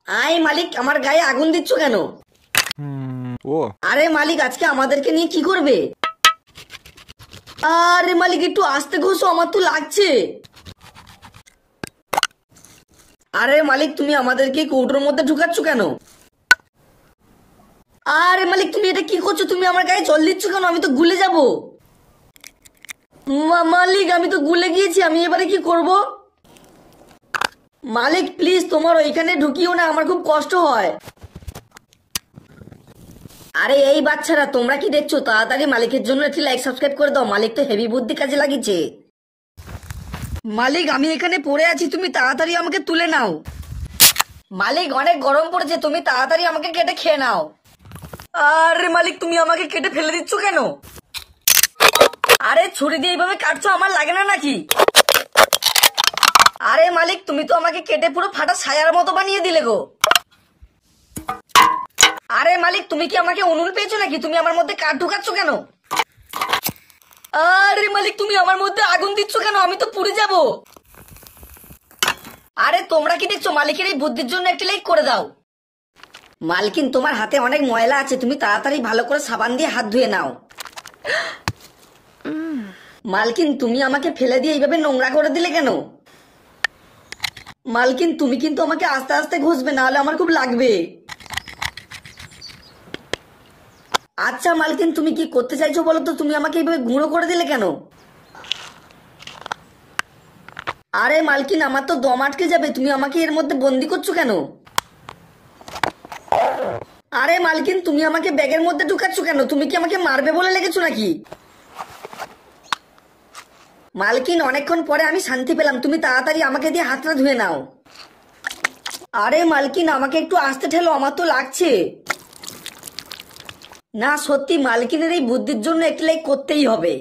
আয় মালিক, আমার গায়ে আগুন দিচ্ছ কেন? ও আরে মালিক, আজকে আমাদেরকে নিয়ে কি করবে? আরে মালিক, একটু আস্তে ঘষো, আমার তো লাগছে। আরে মালিক, তুমি আমাদেরকে কৌটোর মধ্যে ঢুকাচ্ছ কেন? আরে মালিক, তুমি এটা কি করছো? তুমি আমার গায়ে জল দিচ্ছ কেন? আমি তো গুলে যাব। মালিক, আমি তো গুলে গিয়েছি, আমি এবারে কি করব? মালিক প্লিজ, তোমার ওইখানে ঢুকিও না, আমার খুব কষ্ট হয়। আরে এই বাচ্চারা, তোমরা কি দেখছো? তাড়াতাড়ি মালিকের জন্য একটি লাইক সাবস্ক্রাইব করে দাও। মালিক তো হেভি বুদ্ধি কাজে লাগিয়েছে। মালিক, আমি এখানে পড়ে আছি, তুমি তাড়াতাড়ি আমাকে তুলে নাও। মালিক, অনেক গরম পড়েছে, তুমি তাড়াতাড়ি আমাকে কেটে খেয়ে নাও। আরে মালিক, তুমি আমাকে কেটে ফেলে দিচ্ছ কেন? আরে ছুরি দিয়ে এইভাবে কাটছো, আমার লাগে না নাকি? আরে মালিক, তুমি তো আমাকে কেটে পুরো ফাটা ছায়ার মতো বানিয়ে দিলে গো। আরে মালিক, তুমি কি আমাকে উনুন পেয়েছো নাকি? তুমি আমার মধ্যে কাঠ ঢুকাচ্ছ কেন? আরে মালিক, তুমি আমার মধ্যে আগুন দিচ্ছ কেন? আমি তো পুড়ে যাব। আরে তোমরা কি দেখছো? মালিকের এই বুদ্ধির জন্য একটি লাইক করে দাও। মালকিন, তোমার হাতে অনেক ময়লা আছে, তুমি তাড়াতাড়ি ভালো করে সাবান দিয়ে হাত ধুয়ে নাও। মালকিন, তুমি আমাকে ফেলে দিয়ে এইভাবে নোংরা করে দিলে কেন? মালকিন, তুমি কিন্তু আমাকে আস্তে আস্তে ঘষবে, নাহলে আমার খুব লাগবে। আচ্ছা মালকিন, তুমি কি করতে চাইছো বলো তো? তুমি আমাকে এইভাবে গুঁড়ো করে দিলে কেন? আরে মালকিন, আমার তো দম আটকে যাবে, তুমি আমাকে এর মধ্যে বন্দি করছো কেন? আরে মালকিন, তুমি আমাকে ব্যাগের মধ্যে ঢুকাচ্ছ কেন? তুমি কি আমাকে মারবে বলে লেগেছো নাকি? মালকিন, অনেকক্ষণ পরে আমি শান্তি পেলাম, তুমি তাড়াতাড়ি আমাকে দিয়ে হাতটা ধুয়ে নাও। আরে মালকিন, আমাকে একটু আস্তে ঠেলো, আমার তো লাগছে। না সত্যি, মালকিনের এই বুদ্ধির জন্য একটি লাইক করতেই হবে।